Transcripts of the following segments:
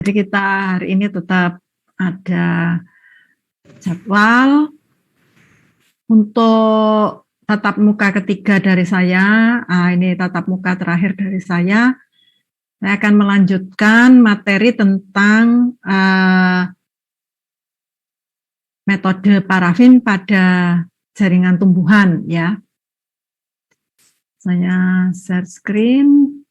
Jadi kita hari ini tetap ada jadwal untuk tatap muka ketiga dari saya. Ini tatap muka terakhir dari saya. Saya akan melanjutkan materi tentang metode parafin pada jaringan tumbuhan, ya. Saya share screen.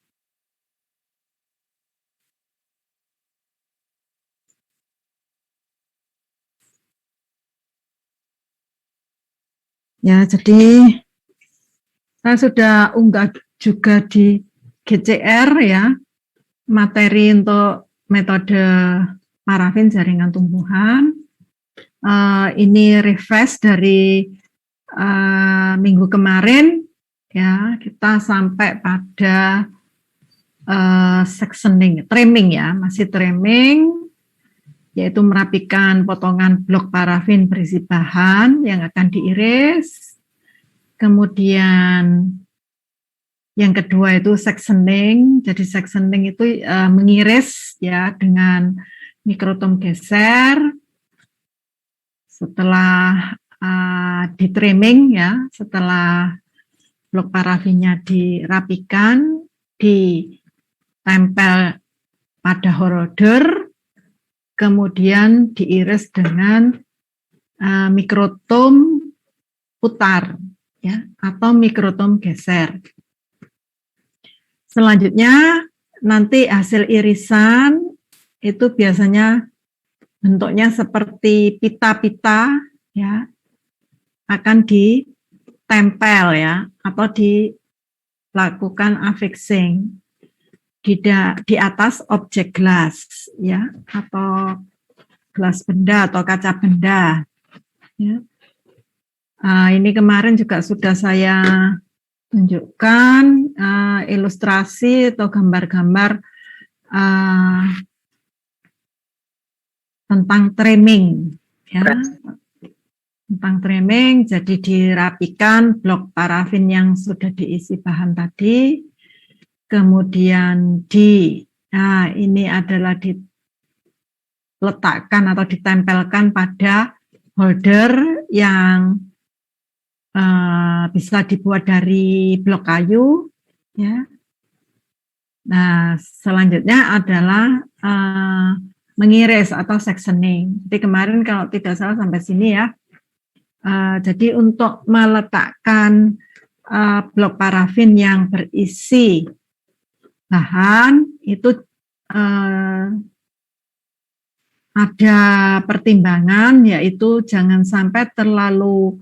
Ya, jadi saya sudah unggah juga di GCR, ya, materi untuk metode parafin jaringan tumbuhan. Ini refresh dari minggu kemarin, ya, kita sampai pada sectioning, trimming, ya, masih trimming, yaitu merapikan potongan blok parafin berisi bahan yang akan diiris. Kemudian yang kedua itu sectioning. Jadi sectioning itu mengiris, ya, dengan mikrotom geser. Setelah di trimming, ya, setelah blok parafinnya dirapikan, ditempel pada holder, kemudian diiris dengan mikrotom putar, ya, atau mikrotom geser. Selanjutnya nanti hasil irisan itu biasanya bentuknya seperti pita-pita, ya, akan ditempel, ya, atau dilakukan affixing di atas objek gelas, ya, atau gelas benda atau kaca benda, ya. Ini kemarin juga sudah saya tunjukkan ilustrasi atau gambar-gambar tentang trimming, ya, tentang trimming. Jadi dirapikan blok parafin yang sudah diisi bahan tadi, kemudian ini adalah diletakkan atau ditempelkan pada holder yang bisa dibuat dari blok kayu, ya. Nah, selanjutnya adalah mengiris atau sectioning. Jadi kemarin kalau tidak salah sampai sini, ya. Jadi untuk meletakkan blok parafin yang berisi bahan itu ada pertimbangan, yaitu jangan sampai terlalu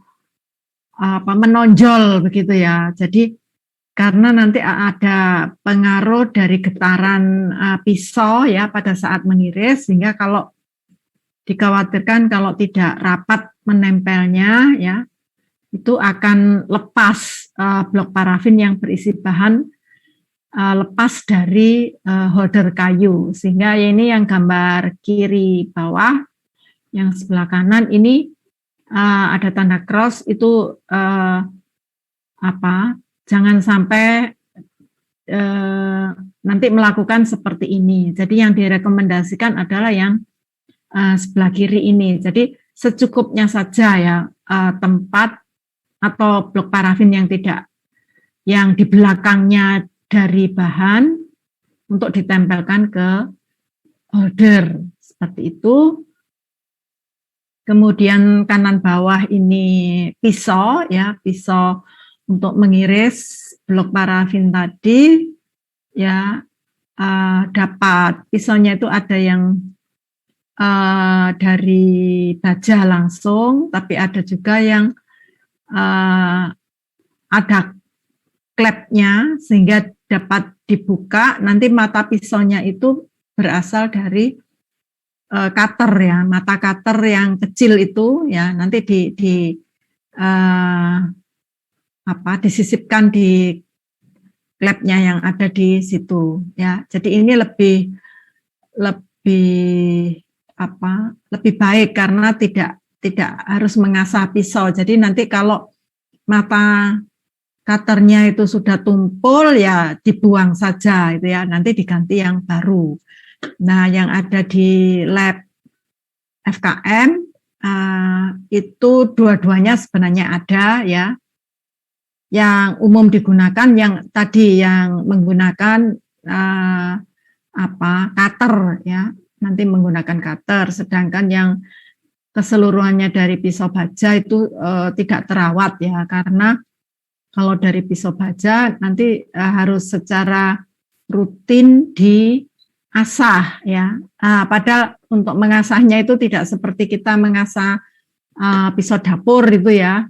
menonjol begitu, ya. Jadi karena nanti ada pengaruh dari getaran pisau, ya, pada saat mengiris, sehingga kalau dikhawatirkan kalau tidak rapat menempelnya, ya, itu akan lepas blok parafin yang berisi bahan, lepas dari holder kayu, sehingga ini yang gambar kiri bawah, yang sebelah kanan ini ada tanda cross, itu jangan sampai nanti melakukan seperti ini. Jadi yang direkomendasikan adalah yang sebelah kiri ini. Jadi secukupnya saja, ya, tempat atau blok parafin yang di belakangnya dari bahan untuk ditempelkan ke holder seperti itu. Kemudian kanan bawah ini pisau, ya, pisau untuk mengiris blok parafin tadi, ya. Dapat pisaunya itu ada yang dari baja langsung, tapi ada juga yang ada klepnya sehingga dapat dibuka. Nanti mata pisaunya itu berasal dari cutter, ya, mata cutter yang kecil itu, ya, nanti disisipkan di klepnya yang ada di situ, ya. Jadi ini lebih baik karena tidak harus mengasah pisau. Jadi nanti kalau mata cutternya itu sudah tumpul, ya dibuang saja, itu, ya, nanti diganti yang baru. Nah, yang ada di lab FKM itu dua-duanya sebenarnya ada ya. Yang umum digunakan yang tadi yang menggunakan cutter ya, nanti menggunakan cutter, sedangkan yang keseluruhannya dari pisau baja itu tidak terawat ya, karena kalau dari pisau baja nanti harus secara rutin diasah ya. Padahal untuk mengasahnya itu tidak seperti kita mengasah pisau dapur itu ya.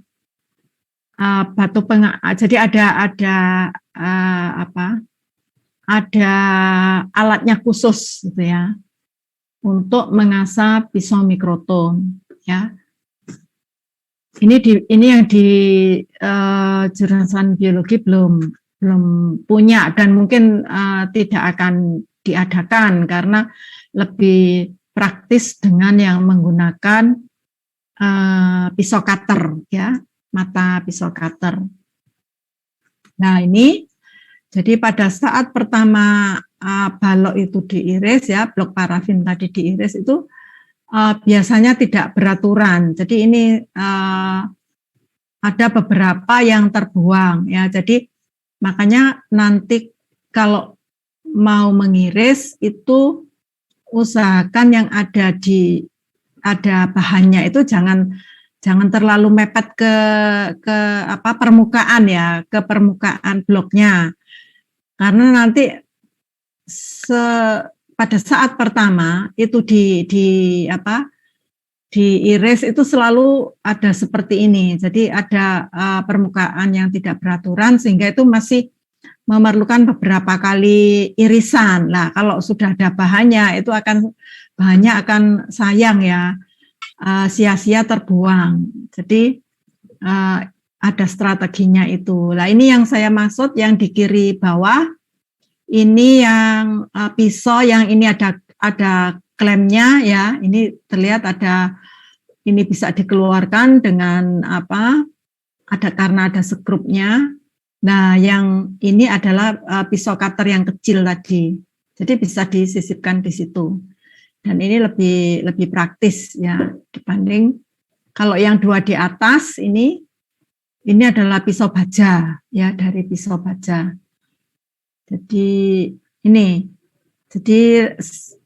Jadi ada alatnya khusus gitu ya untuk mengasah pisau mikroton ya. Ini yang di jurusan biologi belum punya dan mungkin tidak akan diadakan karena lebih praktis dengan yang menggunakan pisau cutter ya, mata pisau cutter. Nah, ini jadi pada saat pertama balok itu diiris ya, blok parafin tadi diiris itu biasanya tidak beraturan. Jadi ini ada beberapa yang terbuang ya. Jadi makanya nanti kalau mau mengiris itu usahakan yang ada bahannya itu jangan terlalu mepet ke permukaan ya, ke permukaan bloknya. Karena nanti pada saat pertama itu diiris itu selalu ada seperti ini. Jadi ada permukaan yang tidak beraturan sehingga itu masih memerlukan beberapa kali irisan. Nah, kalau sudah ada bahannya itu bahannya akan sayang ya, sia-sia terbuang. Jadi ada strateginya itu. Nah, ini yang saya maksud yang di kiri bawah. Ini yang pisau yang ini ada klemnya ya. Ini terlihat ini bisa dikeluarkan dengan karena ada sekrupnya. Nah, yang ini adalah pisau cutter yang kecil tadi. Jadi bisa disisipkan di situ. Dan ini lebih praktis ya dibanding kalau yang dua di atas ini adalah pisau baja ya, dari pisau baja. Jadi ini. Jadi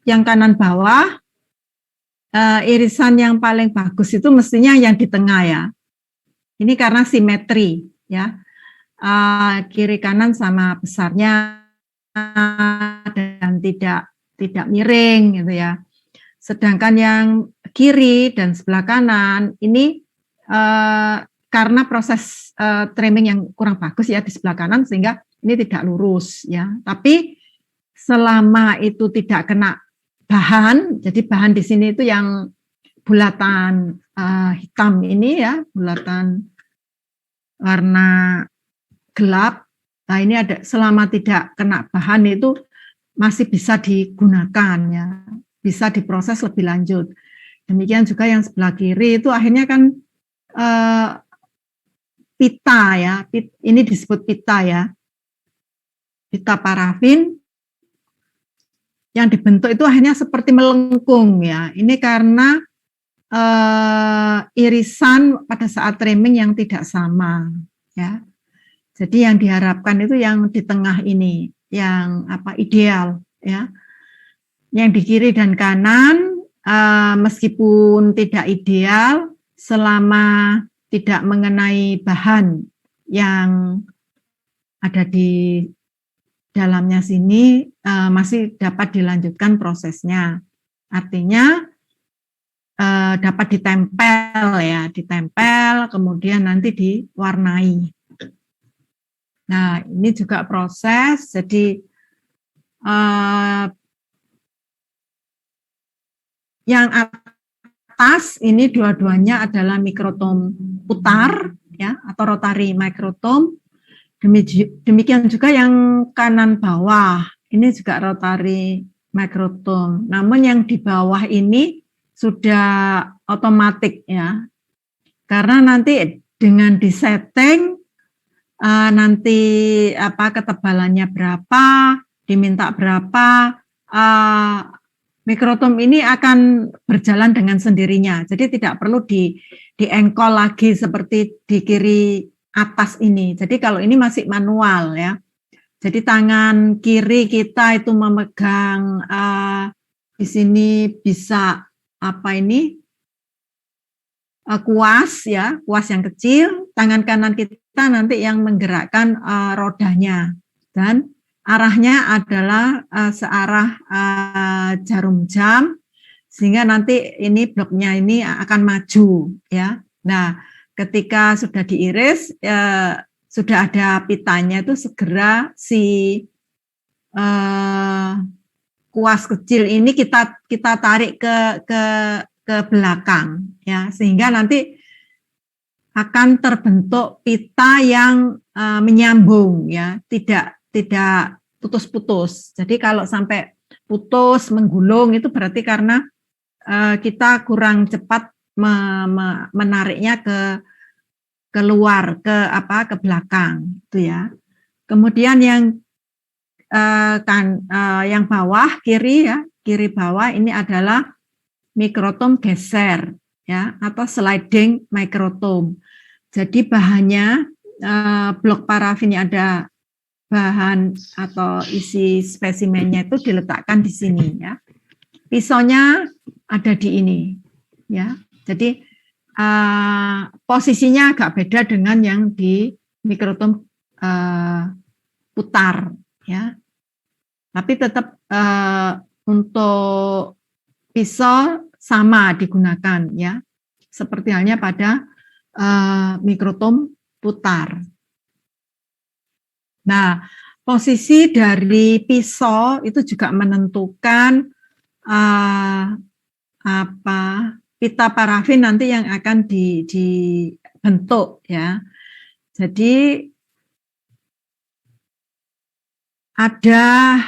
yang kanan bawah irisan yang paling bagus itu mestinya yang di tengah ya. Ini karena simetri ya. Kiri kanan sama besarnya dan tidak miring gitu ya. Sedangkan yang kiri dan sebelah kanan ini karena proses trimming yang kurang bagus ya di sebelah kanan sehingga ini tidak lurus ya. Tapi selama itu tidak kena bahan, jadi bahan di sini itu yang bulatan hitam ini ya, bulatan warna gelap. Nah, ini selama tidak kena bahan itu masih bisa digunakan ya, bisa diproses lebih lanjut. Demikian juga yang sebelah kiri itu akhirnya kan pita ya, ini disebut pita ya, pita parafin yang dibentuk itu akhirnya seperti melengkung ya. Ini karena irisan pada saat trimming yang tidak sama ya. Jadi yang diharapkan itu yang di tengah ini, yang ideal ya. Yang di kiri dan kanan meskipun tidak ideal selama tidak mengenai bahan yang ada di dalamnya sini masih dapat dilanjutkan prosesnya. Artinya dapat ditempel kemudian nanti diwarnai. Nah, ini juga proses, jadi yang atas ini dua-duanya adalah mikrotom putar ya atau rotary mikrotom. Demikian juga yang kanan bawah, ini juga rotary mikrotom. Namun yang di bawah ini sudah otomatis ya, karena nanti dengan disetting nanti ketebalannya berapa, diminta berapa, uh, mikrotom ini akan berjalan dengan sendirinya. Jadi tidak perlu diengkol lagi seperti di kiri atas ini. Jadi kalau ini masih manual ya. Jadi tangan kiri kita itu memegang di sini bisa apa ini kuas ya, kuas yang kecil. Tangan kanan kita nanti yang menggerakkan rodanya dan arahnya adalah searah jarum jam sehingga nanti ini bloknya ini akan maju ya. Nah, ketika sudah diiris sudah ada pitanya itu segera si kuas kecil ini kita tarik ke belakang ya sehingga nanti akan terbentuk pita yang menyambung ya tidak putus-putus. Jadi kalau sampai putus menggulung itu berarti karena kita kurang cepat menariknya keluar ke belakang itu ya. Kemudian yang bawah kiri ya, kiri bawah ini adalah mikrotom geser ya atau sliding mikrotom. Jadi bahannya blok parafin yang ada bahan atau isi spesimennya itu diletakkan di sini ya. Pisaunya ada di ini ya. Jadi posisinya agak beda dengan yang di mikrotom putar ya. Tapi tetap untuk pisau sama digunakan ya. Seperti halnya pada mikrotom putar. Nah, posisi dari pisau itu juga menentukan pita parafin nanti yang akan dibentuk ya. Jadi ada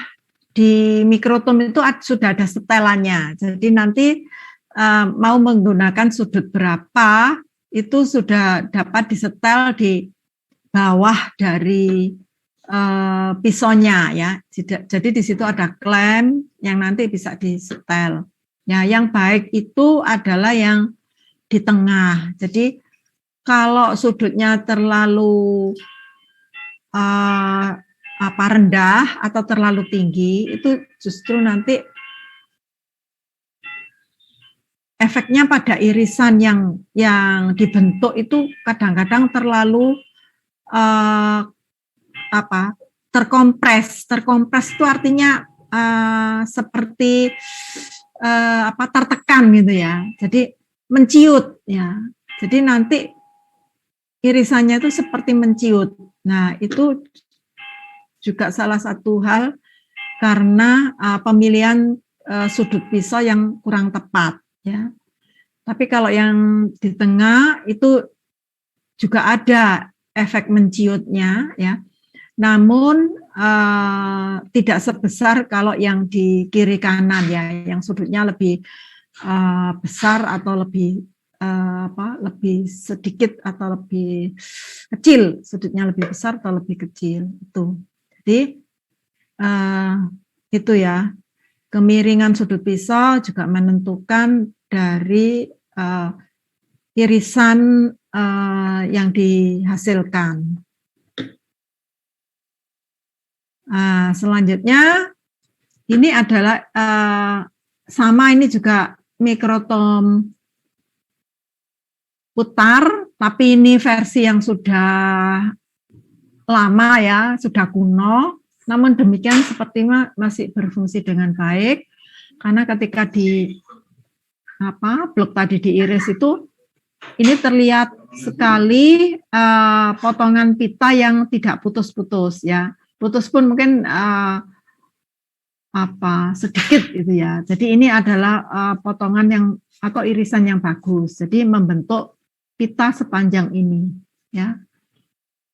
di mikrotom itu sudah ada setelannya. Jadi nanti mau menggunakan sudut berapa itu sudah dapat disetel di bawah dari pisaunya ya. Jadi di situ ada klem yang nanti bisa disetel. Ya, yang baik itu adalah yang di tengah. Jadi kalau sudutnya terlalu rendah atau terlalu tinggi itu justru nanti efeknya pada irisan yang dibentuk itu kadang-kadang terlalu terkompres itu artinya seperti tertekan gitu ya, jadi menciut ya, jadi nanti irisannya itu seperti menciut. Nah itu juga salah satu hal karena pemilihan sudut pisau yang kurang tepat ya. Tapi kalau yang di tengah itu juga ada efek menciutnya ya. Namun tidak sebesar kalau yang di kiri kanan ya, yang sudutnya lebih besar atau lebih lebih sedikit atau lebih kecil, sudutnya lebih besar atau lebih kecil itu. Jadi itu ya, kemiringan sudut pisau juga menentukan dari irisan yang dihasilkan. Selanjutnya ini adalah sama, ini juga mikrotom putar, tapi ini versi yang sudah lama ya, sudah kuno. Namun demikian sepertinya masih berfungsi dengan baik karena ketika blok tadi diiris itu ini terlihat sekali potongan pita yang tidak putus-putus ya. Putus pun mungkin sedikit gitu ya. Jadi ini adalah potongan yang atau irisan yang bagus. Jadi membentuk pita sepanjang ini ya.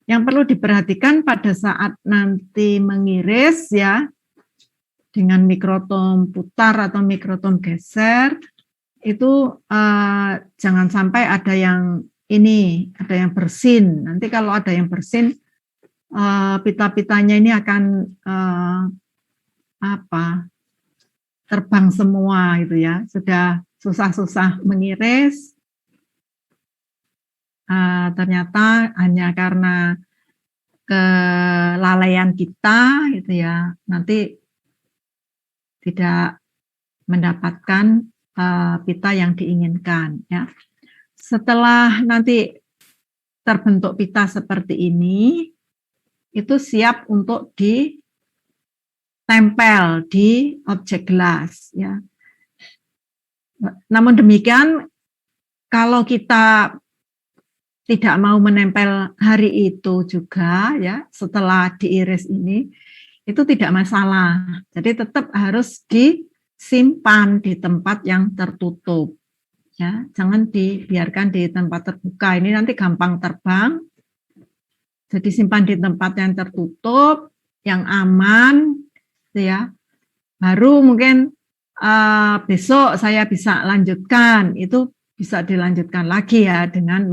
Yang perlu diperhatikan pada saat nanti mengiris ya dengan mikrotom putar atau mikrotom geser itu jangan sampai ada yang bersin. Nanti kalau ada yang bersin pita-pitanya ini akan terbang semua itu ya, sudah susah-susah mengiris, ternyata hanya karena kelalaian kita gitu ya, nanti tidak mendapatkan pita yang diinginkan ya. Setelah nanti terbentuk pita seperti ini, itu siap untuk ditempel di objek gelas ya. Namun demikian, kalau kita tidak mau menempel hari itu juga ya, setelah diiris ini, itu tidak masalah. Jadi tetap harus disimpan di tempat yang tertutup. Ya, jangan dibiarkan di tempat terbuka. Ini nanti gampang terbang. Jadi simpan di tempat yang tertutup, yang aman, ya. Baru mungkin besok saya bisa lanjutkan. Itu bisa dilanjutkan lagi ya dengan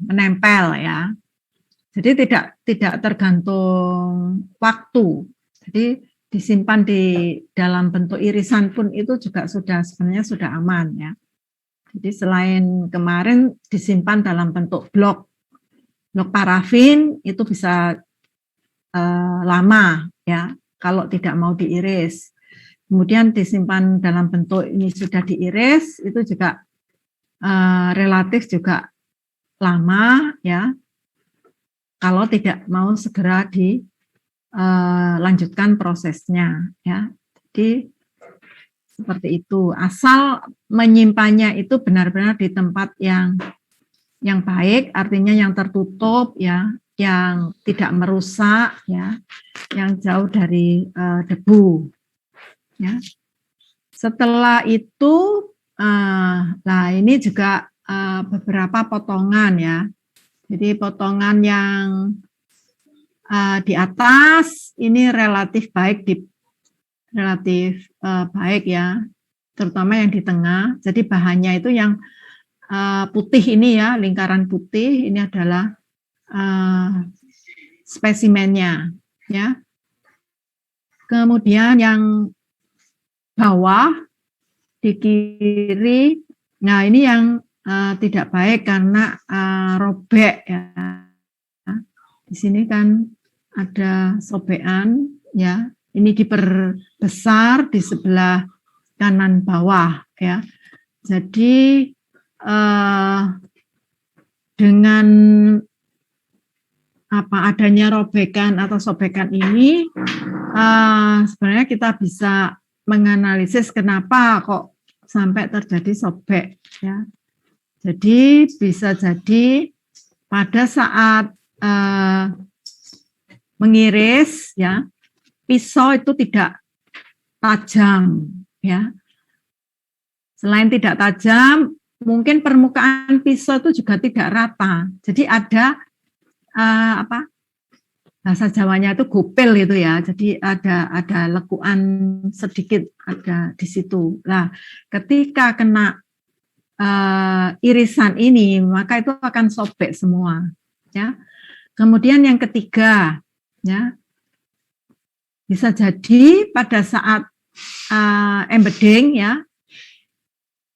menempel ya. Jadi tidak tergantung waktu. Jadi disimpan di dalam bentuk irisan pun itu juga sebenarnya sudah aman ya. Jadi selain kemarin disimpan dalam bentuk blok parafin itu bisa lama ya kalau tidak mau diiris. Kemudian disimpan dalam bentuk ini sudah diiris itu juga relatif juga lama ya. Kalau tidak mau segera lanjutkan prosesnya ya. Jadi seperti itu, asal menyimpannya itu benar-benar di tempat yang baik, artinya yang tertutup ya, yang tidak merusak ya, yang jauh dari debu ya. Setelah itu nah ini juga beberapa potongan ya. Jadi potongan yang di atas ini relatif baik ya, terutama yang di tengah. Jadi bahannya itu yang putih ini ya, lingkaran putih ini adalah spesimennya ya. Kemudian yang bawah di kiri, nah ini yang tidak baik karena robek ya. Di sini kan ada sobekan ya. Ini diperbesar di sebelah kanan bawah ya. Jadi dengan adanya robekan atau sobekan ini sebenarnya kita bisa menganalisis kenapa kok sampai terjadi sobek ya. Jadi bisa jadi pada saat mengiris ya, pisau itu tidak tajam ya. Selain tidak tajam, mungkin permukaan pisau itu juga tidak rata. Jadi ada bahasa Jawanya itu gopel itu ya. Jadi ada lekuan sedikit ada di situ. Nah, ketika kena irisan ini, maka itu akan sobek semua ya. Kemudian yang ketiga ya, bisa jadi pada saat embedding ya,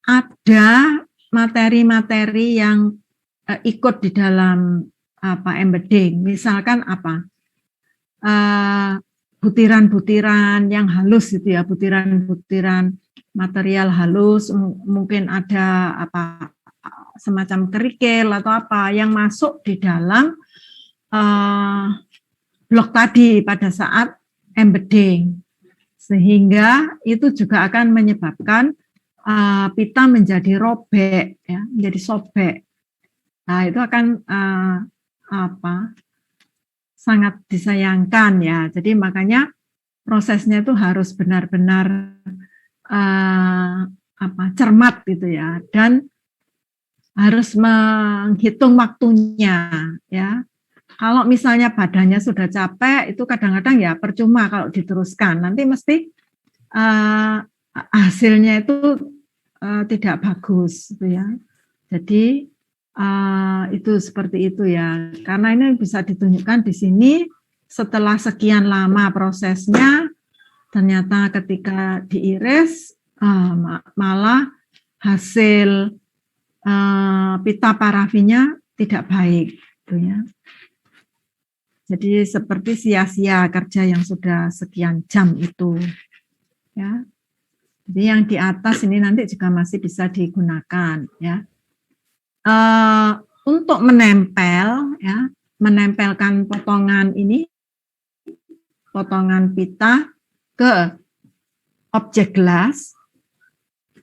ada materi-materi yang ikut di dalam embedding. Misalkan butiran-butiran yang halus gitu ya, butiran-butiran material halus, mungkin ada semacam kerikil atau apa yang masuk di dalam blok tadi pada saat embedding, sehingga itu juga akan menyebabkan pita menjadi robek ya, menjadi sobek. Nah, itu akan sangat disayangkan ya. Jadi makanya prosesnya itu harus benar-benar cermat gitu ya, dan harus menghitung waktunya ya. Kalau misalnya badannya sudah capek, itu kadang-kadang ya percuma kalau diteruskan. Nanti mesti hasilnya itu tidak bagus gitu ya. Jadi itu seperti itu ya. Karena ini bisa ditunjukkan di sini setelah sekian lama prosesnya, ternyata ketika diiris malah hasil pita parafinnya tidak baik, gitu ya. Jadi seperti sia-sia kerja yang sudah sekian jam itu, ya. Jadi yang di atas ini nanti juga masih bisa digunakan, ya. Untuk menempel, ya, menempelkan potongan ini, potongan pita ke objek gelas.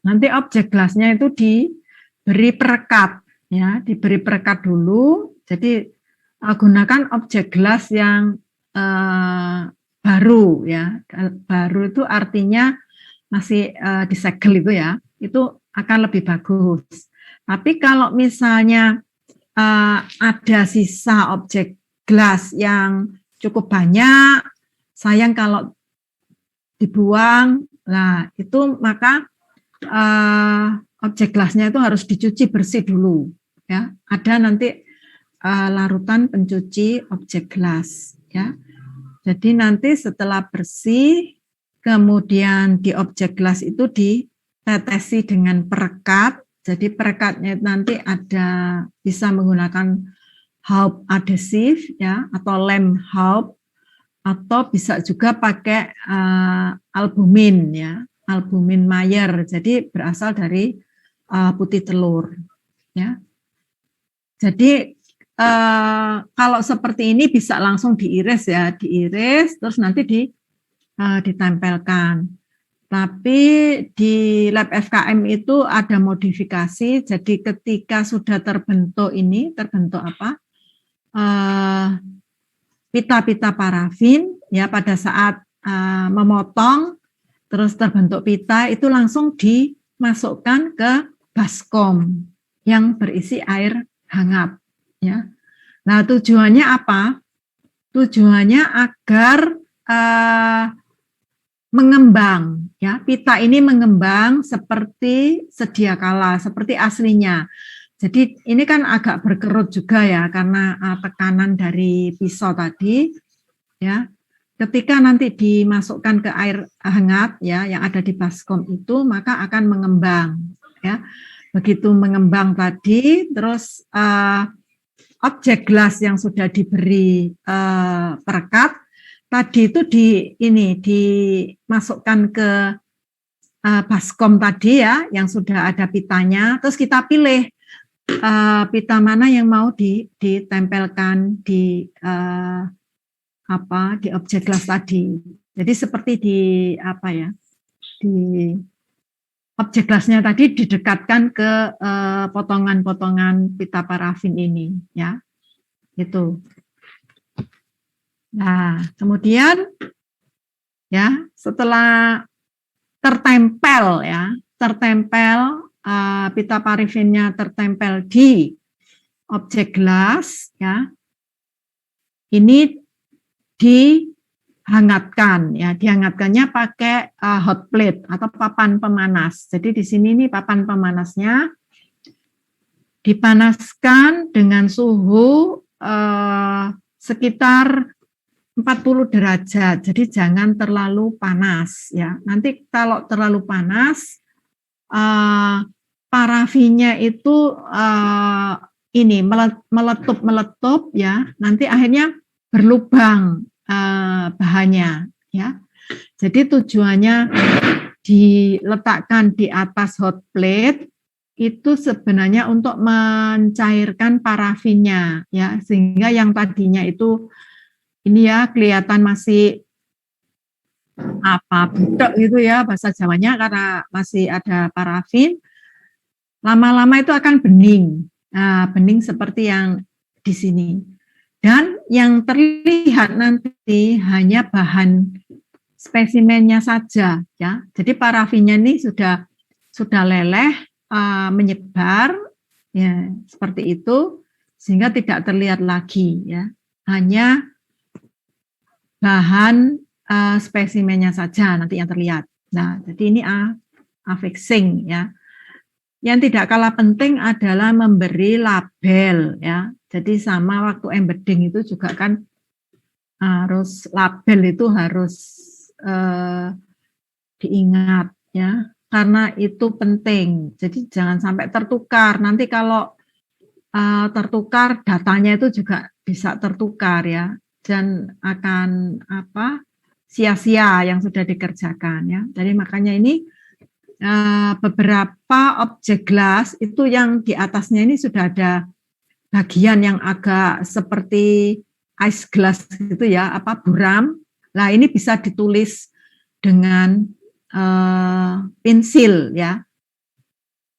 Nanti objek gelasnya itu diberi perekat, ya, diberi perekat dulu. Jadi gunakan objek gelas yang baru, ya. Baru itu artinya masih disegel itu, ya. Itu akan lebih bagus. Tapi kalau misalnya ada sisa objek gelas yang cukup banyak, sayang kalau dibuang. Nah, itu maka objek gelasnya itu harus dicuci bersih dulu, ya. Ada nanti larutan pencuci objek gelas, ya. Jadi nanti setelah bersih, kemudian di objek gelas itu ditetesi dengan perekat. Jadi perekatnya nanti ada bisa menggunakan haup adhesif, ya, atau lem haup, atau bisa juga pakai albumin, ya, albumin Mayer. Jadi berasal dari putih telur, ya. Jadi kalau seperti ini bisa langsung diiris, ya, diiris terus nanti ditempelkan. Tapi di lab FKM itu ada modifikasi. Jadi ketika sudah terbentuk ini, terbentuk apa? Pita-pita parafin, ya, pada saat memotong terus terbentuk pita itu langsung dimasukkan ke baskom yang berisi air hangat, ya. Nah, tujuannya apa? Tujuannya agar mengembang, ya, pita ini mengembang seperti sedia kala, seperti aslinya. Jadi ini kan agak berkerut juga, ya, karena tekanan dari pisau tadi, ya. Ketika nanti dimasukkan ke air hangat, ya, yang ada di baskom itu, maka akan mengembang, ya. Begitu mengembang tadi, terus objek gelas yang sudah diberi perekat tadi itu dimasukkan ke baskom tadi, ya, yang sudah ada pitanya. Terus kita pilih pita mana yang mau ditempelkan di objek gelas tadi. Jadi seperti di objek gelasnya tadi didekatkan ke potongan-potongan pita parafin ini, ya, itu. Nah, kemudian, ya, setelah tertempel, ya, pita parafinnya tertempel di objek gelas, ya, ini dihangatkan, ya, dihangatkannya pakai hot plate atau papan pemanas. Jadi di sini nih papan pemanasnya dipanaskan dengan suhu sekitar 40 derajat, jadi jangan terlalu panas, ya. Nanti kalau terlalu panas, parafinnya itu meletup, ya. Nanti akhirnya berlubang bahannya, ya. Jadi tujuannya diletakkan di atas hot plate itu sebenarnya untuk mencairkan parafinnya, ya, sehingga yang tadinya itu ini, ya, kelihatan masih budak gitu, ya, bahasa Jawanya, karena masih ada parafin. Lama-lama itu akan bening. Nah, bening seperti yang di sini. Dan yang terlihat nanti hanya bahan spesimennya saja, ya. Jadi parafinnya ini sudah leleh, menyebar, ya, seperti itu, sehingga tidak terlihat lagi, ya. Hanya bahan spesimennya saja nanti yang terlihat. Nah, jadi ini affixing, ya. Yang tidak kalah penting adalah memberi label, ya. Jadi sama waktu embedding itu juga kan harus label itu harus diingat ya, karena itu penting. Jadi jangan sampai tertukar. Nanti kalau tertukar, datanya itu juga bisa tertukar ya, dan akan sia-sia yang sudah dikerjakan ya. Jadi makanya ini beberapa objek gelas itu yang di atasnya ini sudah ada bagian yang agak seperti ice glass gitu ya, buram. Nah ini bisa ditulis dengan pensil ya,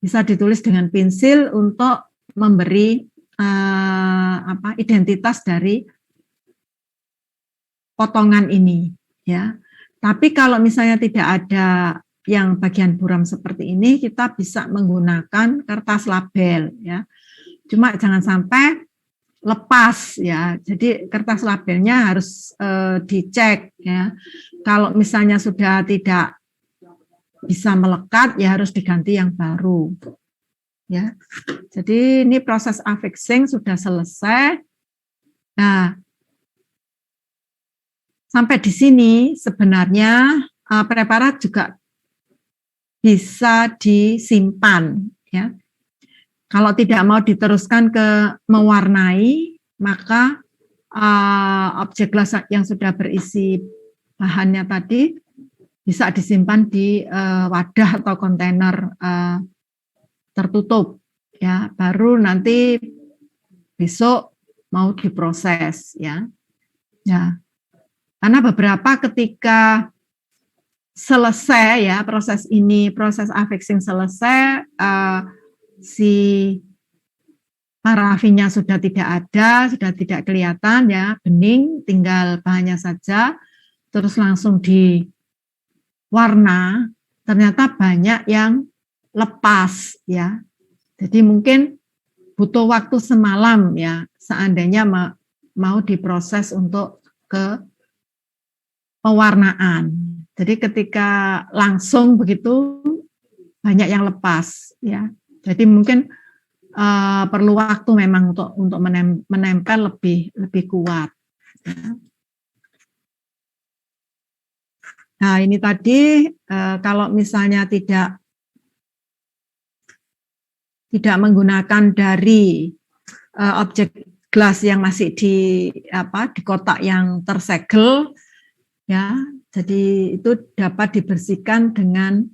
bisa ditulis dengan pensil untuk memberi identitas dari potongan ini ya. Tapi kalau misalnya tidak ada yang bagian buram seperti ini, kita bisa menggunakan kertas label ya. Cuma jangan sampai lepas ya. Jadi kertas labelnya harus dicek ya. Kalau misalnya sudah tidak bisa melekat ya harus diganti yang baru. Ya. Jadi ini proses affixing sudah selesai. Nah, sampai di sini sebenarnya preparat juga bisa disimpan ya. Kalau tidak mau diteruskan ke mewarnai, maka objek gelas yang sudah berisi bahannya tadi bisa disimpan di wadah atau kontainer tertutup ya, baru nanti besok mau diproses ya. Ya. Karena beberapa ketika selesai ya proses ini, proses affixing selesai, si parafinnya sudah tidak ada, sudah tidak kelihatan ya, bening, tinggal bahannya saja, terus langsung diwarna, ternyata banyak yang lepas ya. Jadi mungkin butuh waktu semalam ya, seandainya mau diproses untuk ke pewarnaan. Jadi ketika langsung begitu banyak yang lepas ya. Jadi mungkin perlu waktu memang untuk menempel lebih kuat. Nah ini tadi kalau misalnya tidak menggunakan dari objek gelas yang masih di kotak yang tersegel ya, jadi itu dapat dibersihkan dengan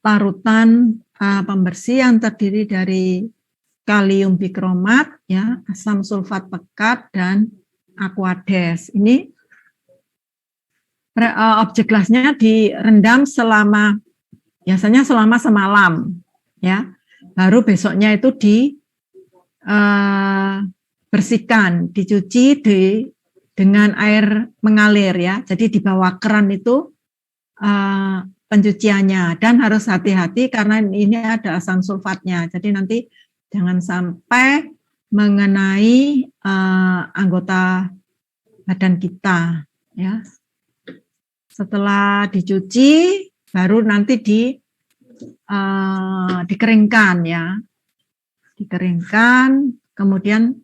larutan pembersih yang terdiri dari kalium bikromat ya, asam sulfat pekat dan aquades. Ini objek gelasnya direndam biasanya selama semalam ya. Baru besoknya itu dibersihkan, dicuci dengan air mengalir ya. Jadi di bawah keran itu pencuciannya, dan harus hati-hati karena ini ada asam sulfatnya. Jadi nanti jangan sampai mengenai anggota badan kita ya. Setelah dicuci baru nanti dikeringkan ya, dikeringkan, kemudian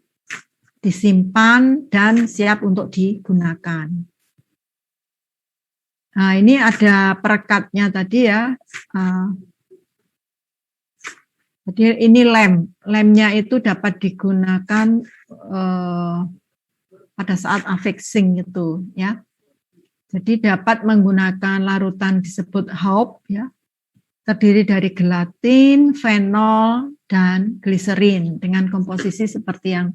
disimpan dan siap untuk digunakan. Nah ini ada perekatnya tadi ya, jadi ini lemnya itu dapat digunakan pada saat affixing itu ya. Jadi dapat menggunakan larutan disebut haup ya, terdiri dari gelatin, fenol, dan gliserin dengan komposisi seperti yang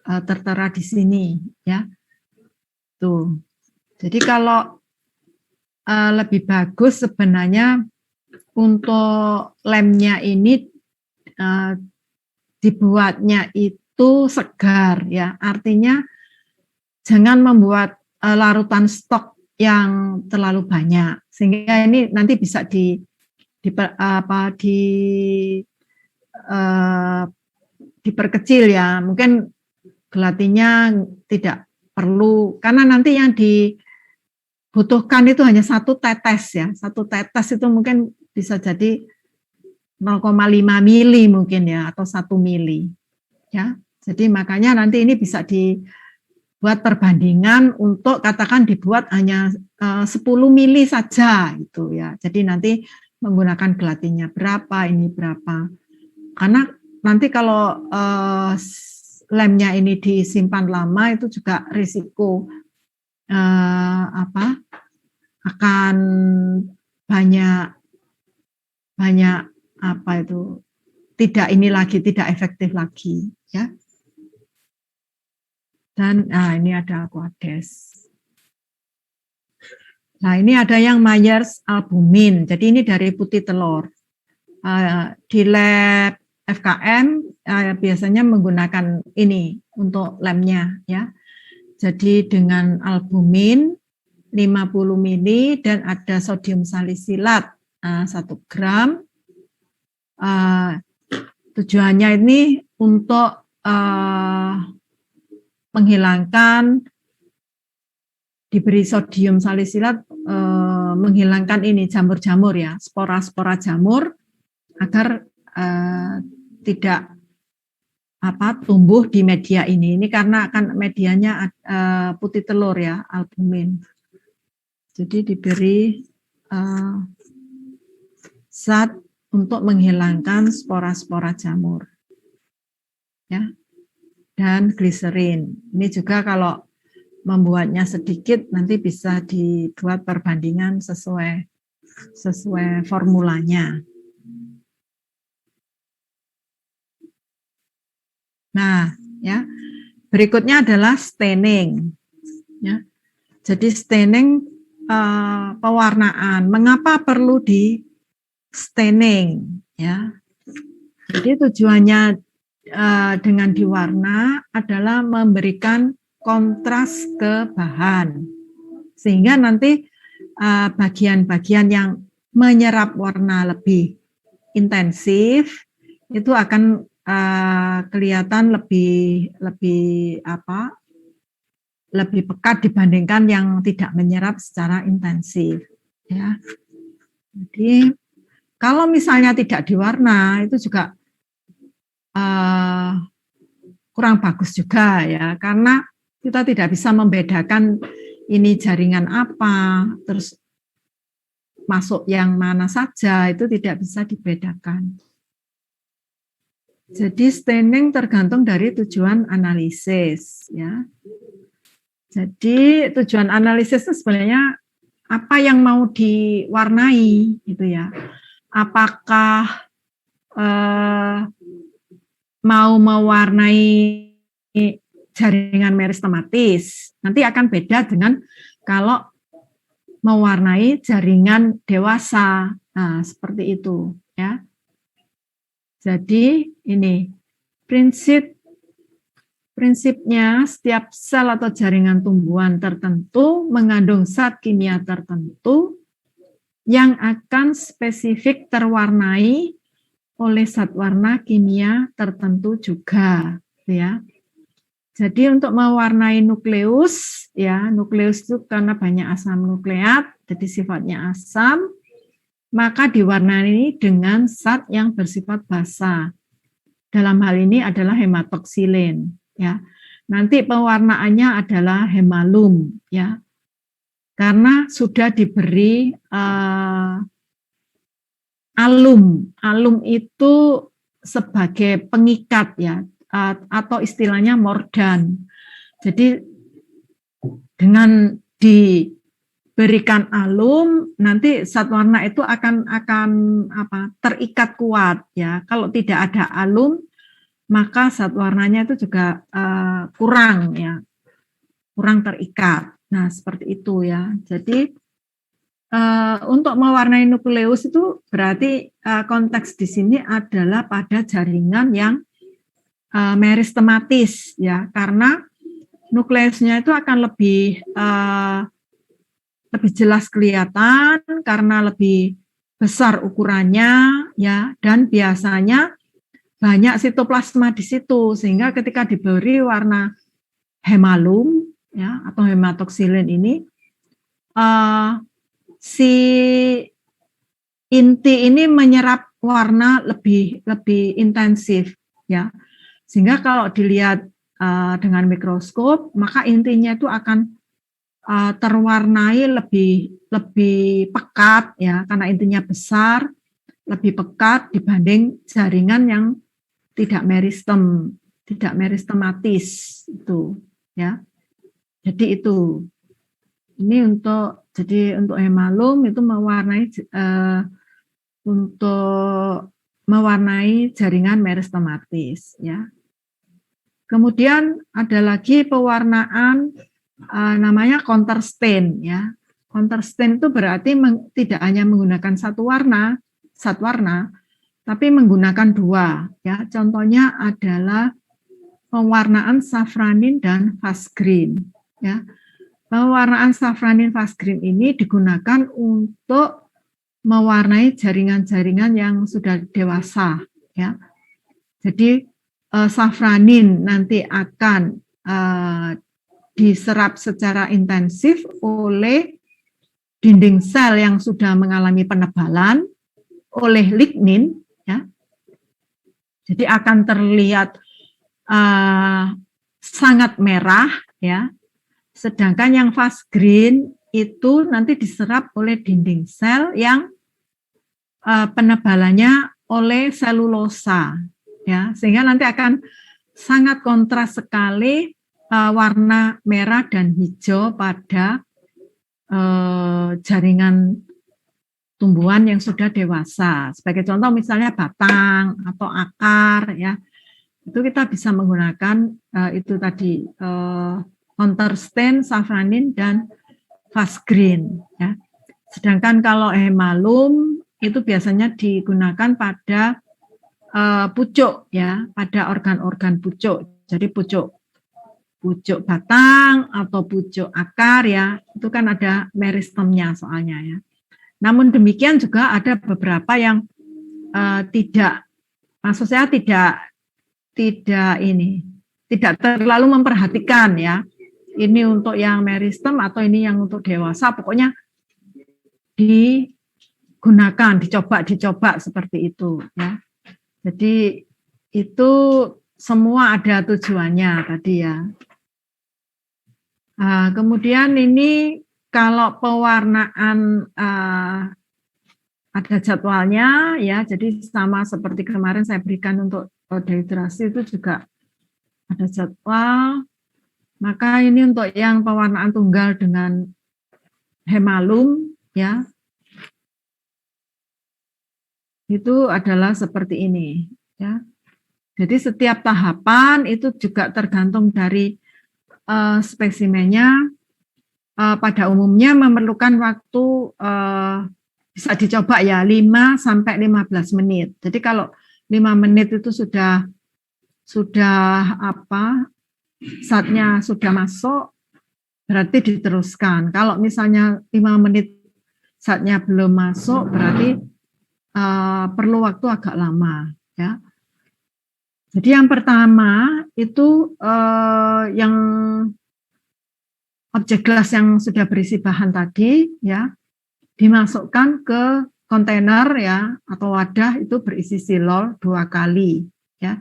tertera di sini ya. Tuh. Jadi kalau lebih bagus sebenarnya untuk lemnya ini dibuatnya itu segar ya. Artinya jangan membuat larutan stok yang terlalu banyak sehingga ini nanti bisa diperkecil ya, mungkin gelatinnya tidak perlu karena nanti yang dibutuhkan itu hanya 1 tetes ya, 1 tetes itu mungkin bisa jadi 0,5 mili mungkin ya, atau 1 mili ya. Jadi makanya nanti ini bisa buat perbandingan untuk katakan dibuat hanya 10 mili saja itu ya. Jadi nanti menggunakan gelatinnya berapa, ini berapa. Karena nanti kalau lemnya ini disimpan lama itu juga risiko akan banyak tidak efektif lagi ya. Dan ini ada Aquades. Nah, ini ada yang Myers albumin. Jadi ini dari putih telur. Di lab FKM biasanya menggunakan ini untuk lemnya ya. Jadi dengan albumin 50 mili dan ada sodium salisilat 1 gram. Tujuannya ini untuk menghilangkan, diberi sodium salisilat menghilangkan ini jamur-jamur ya, spora-spora jamur agar tidak tumbuh di media ini. Ini karena akan medianya putih telur ya, albumin. Jadi diberi zat untuk menghilangkan spora-spora jamur. Ya. Dan gliserin. Ini juga kalau membuatnya sedikit nanti bisa dibuat perbandingan sesuai formulanya. Nah, ya. Berikutnya adalah staining. Ya. Jadi staining pewarnaan. Mengapa perlu di staining? Ya. Jadi tujuannya dengan diwarna adalah memberikan kontras ke bahan, sehingga nanti bagian-bagian yang menyerap warna lebih intensif itu akan kelihatan lebih pekat dibandingkan yang tidak menyerap secara intensif ya. Jadi kalau misalnya tidak diwarna itu juga kurang bagus juga ya, karena kita tidak bisa membedakan ini jaringan apa, terus masuk yang mana saja, itu tidak bisa dibedakan. Jadi staining tergantung dari tujuan analisis ya. Jadi tujuan analisis itu sebenarnya apa yang mau diwarnai gitu ya. Apakah mau mewarnai jaringan meristematis, nanti akan beda dengan kalau mewarnai jaringan dewasa. Nah, seperti itu ya. Jadi ini prinsipnya setiap sel atau jaringan tumbuhan tertentu mengandung zat kimia tertentu yang akan spesifik terwarnai oleh zat warna kimia tertentu juga, ya. Jadi untuk mewarnai nukleus, ya, nukleus itu karena banyak asam nukleat, jadi sifatnya asam, maka diwarnai dengan zat yang bersifat basa. Dalam hal ini adalah hematoksilin, ya. Nanti pewarnaannya adalah hemalum, ya. Karena sudah diberi alum. Alum itu sebagai pengikat ya, atau istilahnya mordan. Jadi dengan diberikan alum, nanti zat warna itu akan terikat kuat ya. Kalau tidak ada alum, maka zat warnanya itu juga kurang ya, kurang terikat. Nah seperti itu ya. Jadi untuk mewarnai nukleus itu berarti konteks di sini adalah pada jaringan yang meristematis ya, karena nukleusnya itu akan lebih jelas kelihatan karena lebih besar ukurannya ya, dan biasanya banyak sitoplasma di situ, sehingga ketika diberi warna hemalum ya atau hematoksilin ini si inti ini menyerap warna lebih intensif ya, sehingga kalau dilihat dengan mikroskop, maka intinya itu akan terwarnai lebih pekat ya, karena intinya besar, lebih pekat dibanding jaringan yang tidak meristematis itu ya. Jadi itu. Ini untuk hemalum itu mewarnai jaringan meristematis ya. Kemudian ada lagi pewarnaan namanya counter stain ya. Counter stain itu berarti tidak hanya menggunakan satu warna, tapi menggunakan dua ya. Contohnya adalah pewarnaan safranin dan fast green ya. Pewarnaan safranin fast green ini digunakan untuk mewarnai jaringan-jaringan yang sudah dewasa ya. Jadi safranin nanti akan diserap secara intensif oleh dinding sel yang sudah mengalami penebalan oleh lignin ya. Jadi akan terlihat sangat merah ya. Sedangkan yang fast green itu nanti diserap oleh dinding sel yang penebalannya oleh selulosa ya, sehingga nanti akan sangat kontras sekali warna merah dan hijau pada jaringan tumbuhan yang sudah dewasa. Sebagai contoh misalnya batang atau akar ya, itu kita bisa menggunakan itu tadi counter stain, safranin dan fast green ya. Sedangkan kalau hemalum itu biasanya digunakan pada pucuk ya, pada organ-organ pucuk. Jadi pucuk batang atau pucuk akar ya, itu kan ada meristemnya soalnya ya. Namun demikian juga ada beberapa yang tidak terlalu memperhatikan ya. Ini untuk yang meristem atau ini yang untuk dewasa, pokoknya dicoba seperti itu ya. Jadi itu semua ada tujuannya tadi ya. Kemudian ini kalau pewarnaan ada jadwalnya ya, jadi sama seperti kemarin saya berikan untuk dehidrasi itu juga ada jadwal. Maka ini untuk yang pewarnaan tunggal dengan hemalum ya, itu adalah seperti ini ya. Jadi setiap tahapan itu juga tergantung dari spesimennya. Pada umumnya memerlukan waktu bisa dicoba ya 5 sampai 15 menit. Jadi kalau 5 menit itu sudah zatnya sudah masuk, berarti diteruskan. Kalau misalnya 5 menit zatnya belum masuk, berarti perlu waktu agak lama ya. Jadi yang pertama itu yang objek gelas yang sudah berisi bahan tadi ya, dimasukkan ke kontainer ya atau wadah itu berisi silol 2 kali ya.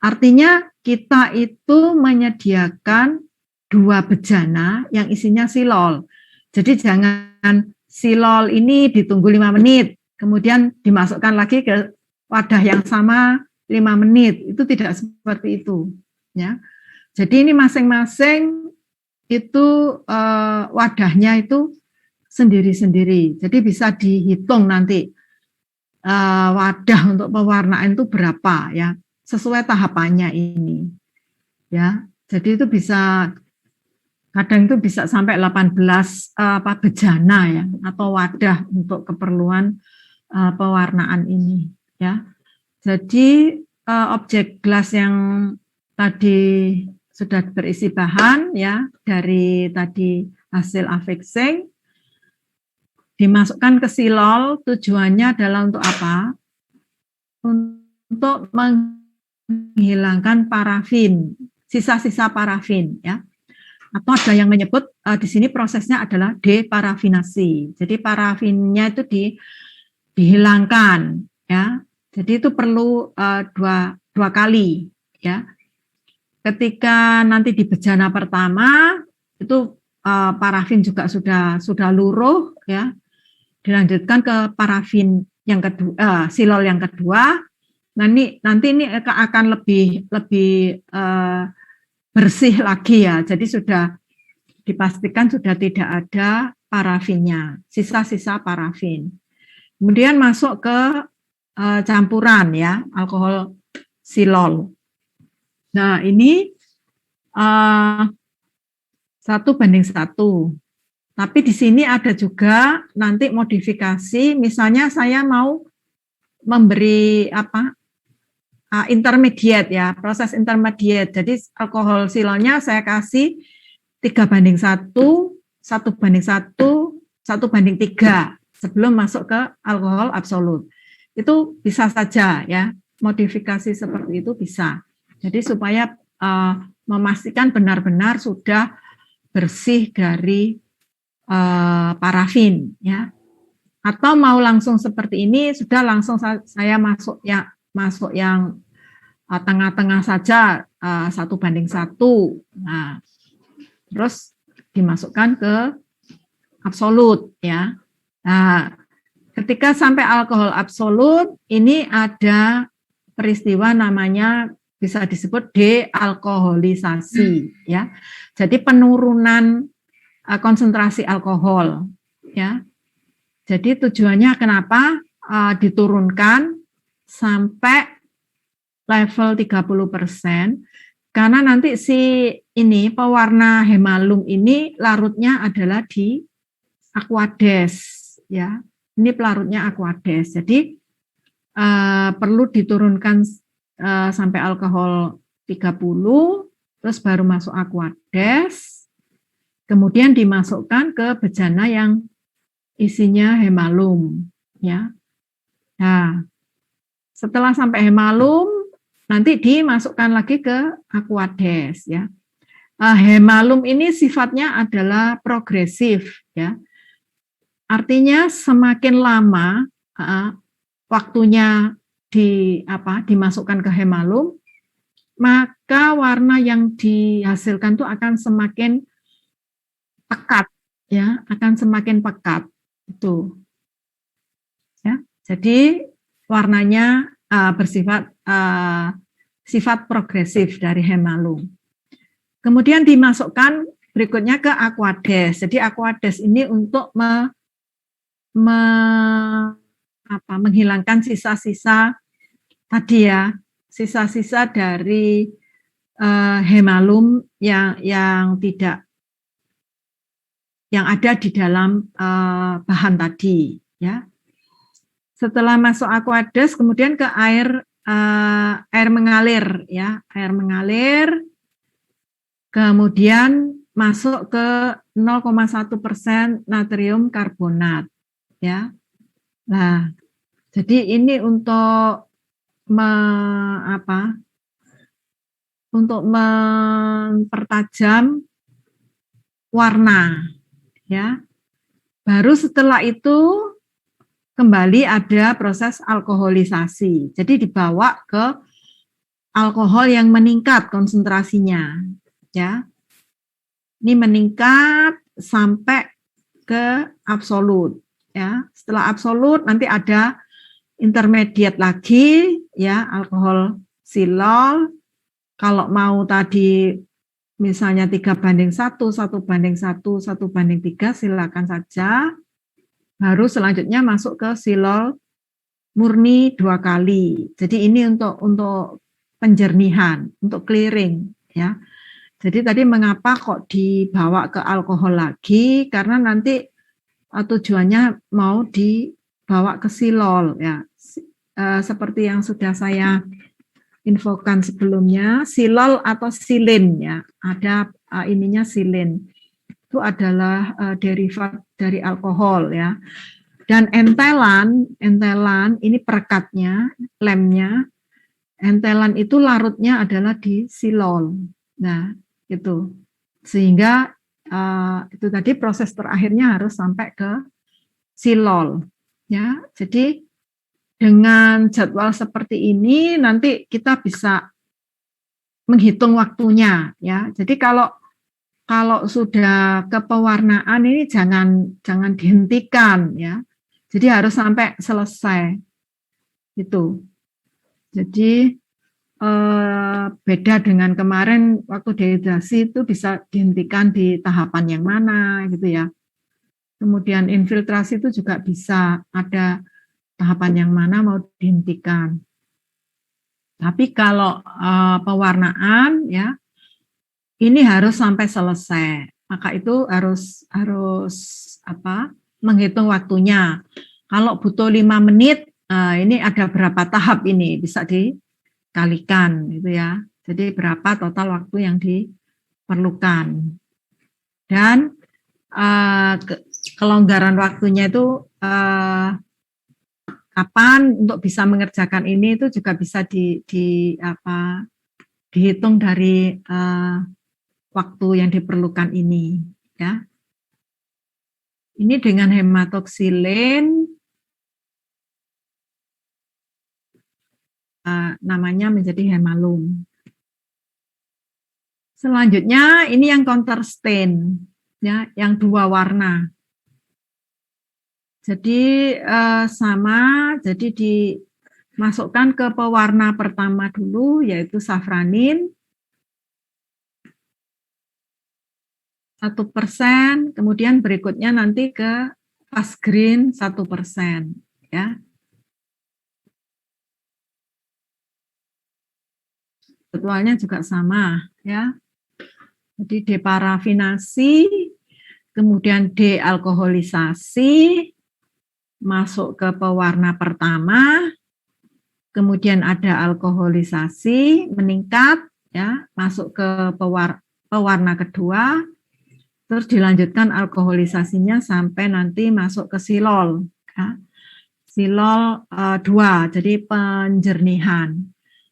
Artinya kita itu menyediakan 2 bejana yang isinya silol. Jadi jangan silol ini ditunggu 5 menit, kemudian dimasukkan lagi ke wadah yang sama 5 menit. Itu tidak seperti itu ya. Jadi ini masing-masing itu wadahnya itu sendiri-sendiri. Jadi bisa dihitung nanti wadah untuk pewarnaan itu berapa ya, sesuai tahapannya ini ya. Jadi itu bisa kadang itu bisa sampai 18 bejana ya atau wadah untuk keperluan pewarnaan ini ya. Jadi objek gelas yang tadi sudah berisi bahan ya dari tadi hasil affixing dimasukkan ke silol, tujuannya adalah untuk apa? Untuk menghilangkan parafin, sisa-sisa parafin ya. Atau ada yang menyebut di sini prosesnya adalah deparafinasi. Jadi parafinnya itu dihilangkan ya. Jadi itu perlu dua kali ya. ketika nanti di bejana pertama itu parafin juga sudah luruh ya, dilanjutkan ke parafin yang kedua, silol yang kedua. Nanti ini akan lebih bersih lagi ya. Jadi sudah dipastikan sudah tidak ada parafinnya, sisa-sisa parafin. Kemudian masuk ke campuran ya, alkohol silol. Nah, ini 1:1. Tapi di sini ada juga nanti modifikasi, misalnya saya mau memberi intermediate ya, proses intermediate. Jadi alkohol silolnya saya kasih 3:1, 1:1, 1:3 sebelum masuk ke alkohol absolut. Itu bisa saja ya, modifikasi seperti itu bisa. Jadi supaya memastikan benar-benar sudah bersih dari parafin ya. Atau mau langsung seperti ini, sudah langsung saya masuk yang tengah-tengah saja 1:1. Nah, terus dimasukkan ke absolut ya. Nah, ketika sampai alkohol absolut, ini ada peristiwa namanya bisa disebut dealkoholisasi ya. Jadi penurunan konsentrasi alkohol ya. Jadi tujuannya kenapa diturunkan sampai level 30%, karena nanti si ini pewarna hemalum ini larutnya adalah di aquades ya. Ini pelarutnya aquades. Jadi perlu diturunkan sampai alkohol 30, terus baru masuk aquades, kemudian dimasukkan ke bejana yang isinya hemalum ya. Nah, setelah sampai hemalum nanti dimasukkan lagi ke aquades ya. Hemalum ini sifatnya adalah progresif ya. Artinya semakin lama waktunya dimasukkan ke hemalum, maka warna yang dihasilkan itu akan semakin pekat ya, akan semakin pekat itu ya. Jadi warnanya bersifat sifat progresif dari hemalum. Kemudian dimasukkan berikutnya ke aquades. Jadi aquades ini untuk menghilangkan sisa-sisa tadi ya, sisa-sisa dari hemalum yang ada di dalam bahan tadi ya. Setelah masuk aquades kemudian ke air mengalir ya, air mengalir, kemudian masuk ke 0,1% natrium karbonat ya. Nah, jadi ini untuk mempertajam warna ya. Baru setelah itu kembali ada proses alkoholisasi. Jadi dibawa ke alkohol yang meningkat konsentrasinya ya. Ini meningkat sampai ke absolut ya. Setelah absolut nanti ada intermediate lagi ya, alkohol silol. Kalau mau tadi misalnya 3:1, 1:1, 1:3 silakan saja. Baru selanjutnya masuk ke silol murni 2 kali. Jadi ini untuk penjernihan, untuk clearing ya. Jadi tadi mengapa kok dibawa ke alkohol lagi? Karena nanti tujuannya mau dibawa ke silol ya. Seperti yang sudah saya infokan sebelumnya, silol atau silin ya. Ada ininya silin. Itu adalah derivat dari alkohol ya. Dan entelan ini perekatnya, lemnya. Entelan itu larutnya adalah di silol. Nah, itu. Sehingga itu tadi proses terakhirnya harus sampai ke silol. Ya, jadi dengan jadwal seperti ini nanti kita bisa menghitung waktunya ya. Jadi kalau sudah ke pewarnaan ini jangan dihentikan ya. Jadi harus sampai selesai itu. Jadi beda dengan kemarin waktu dehidrasi itu bisa dihentikan di tahapan yang mana gitu ya. Kemudian infiltrasi itu juga bisa ada tahapan yang mana mau dihentikan. Tapi kalau pewarnaan ya ini harus sampai selesai. Maka itu harus menghitung waktunya. Kalau butuh 5 menit, ini ada berapa tahap ini bisa dikalikan gitu ya. Jadi berapa total waktu yang diperlukan. Dan kelonggaran waktunya itu kapan untuk bisa mengerjakan ini itu juga bisa dihitung dari waktu yang diperlukan ini ya. Ini dengan hematoksilin namanya menjadi hemalum. Selanjutnya ini yang counter stain ya, yang 2 warna. Jadi sama, jadi dimasukkan ke pewarna pertama dulu yaitu safranin 1%, kemudian berikutnya nanti ke fast green 1% ya. Jadwalnya juga sama ya. Jadi deparafinasi, kemudian dealkoholisasi, masuk ke pewarna pertama, kemudian ada alkoholisasi meningkat ya, masuk ke pewarna kedua, terus dilanjutkan alkoholisasinya sampai nanti masuk ke silol ya. Silol 2, jadi penjernihan.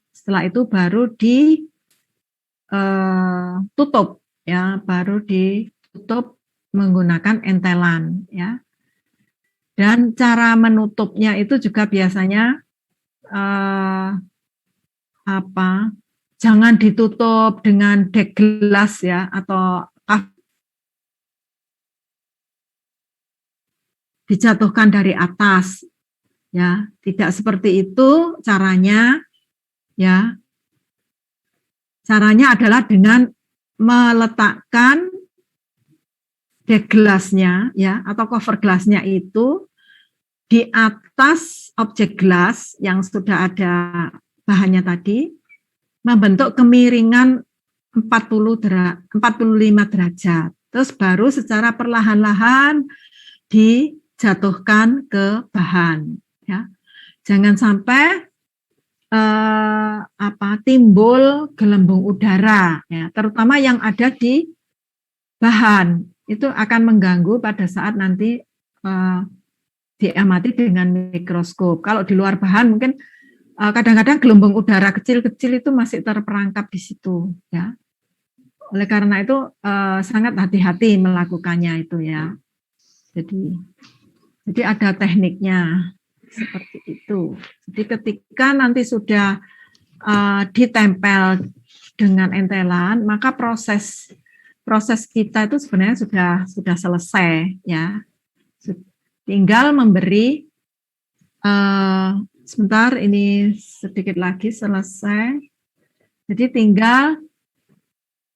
Setelah itu baru ditutup ya, baru ditutup menggunakan entelan ya. Dan cara menutupnya itu juga biasanya jangan ditutup dengan dek gelas ya, atau dijatuhkan dari atas ya, tidak seperti itu caranya ya. Caranya adalah dengan meletakkan dek gelasnya ya, atau cover gelasnya itu di atas objek gelas yang sudah ada bahannya tadi, membentuk kemiringan 45 derajat. Terus baru secara perlahan-lahan dijatuhkan ke bahan ya. Jangan sampai timbul gelembung udara ya, terutama yang ada di bahan, itu akan mengganggu pada saat nanti diamati dengan mikroskop. Kalau di luar bahan mungkin kadang-kadang gelembung udara kecil-kecil itu masih terperangkap di situ ya. Oleh karena itu sangat hati-hati melakukannya itu ya. Jadi ada tekniknya seperti itu. Jadi ketika nanti sudah ditempel dengan entelan, maka proses kita itu sebenarnya sudah selesai ya. Tinggal memberi sebentar, ini sedikit lagi selesai. Jadi tinggal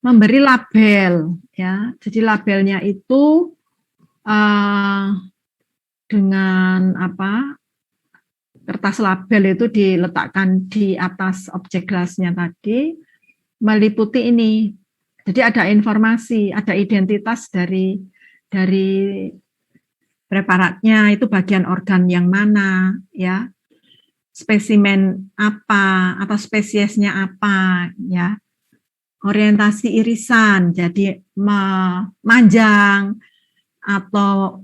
memberi label ya. Jadi labelnya itu dengan kertas label itu diletakkan di atas objek gelasnya tadi, meliputi ini. Jadi ada informasi, ada identitas dari preparatnya, itu bagian organ yang mana ya, spesimen apa atau spesiesnya apa ya, orientasi irisan, jadi memanjang atau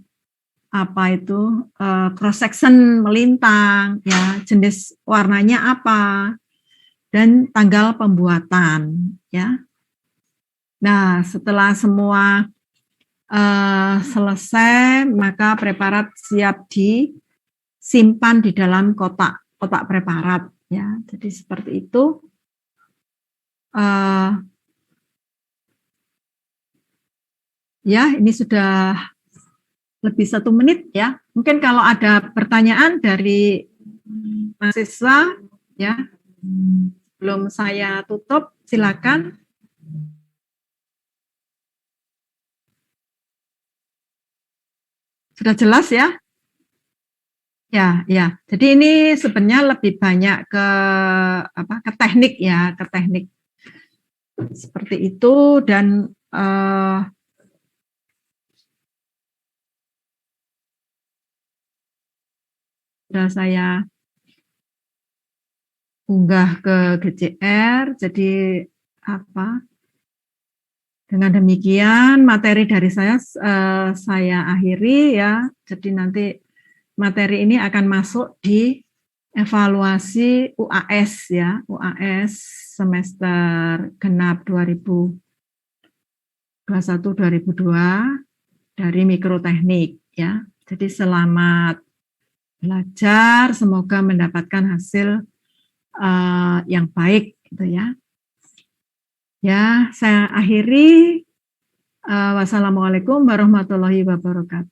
cross section melintang ya, jenis warnanya apa, dan tanggal pembuatan ya. Nah, setelah semua selesai, maka preparat siap disimpan di dalam kotak preparat ya. Jadi seperti itu. uh, ya ini sudah lebih 1 menit ya. Mungkin kalau ada pertanyaan dari mahasiswa ya, belum saya tutup, silakan. Sudah jelas ya? Ya, ya. Jadi ini sebenarnya lebih banyak ke apa? Ke teknik ya, ke teknik seperti itu dan sudah saya unggah ke GCR. Jadi apa? Dengan demikian materi dari saya akhiri ya. Jadi nanti materi ini akan masuk di evaluasi UAS ya, UAS semester genap 2021-2002 dari mikroteknik ya. Jadi selamat belajar, semoga mendapatkan hasil yang baik gitu ya. Ya, saya akhiri. Wassalamualaikum warahmatullahi wabarakatuh.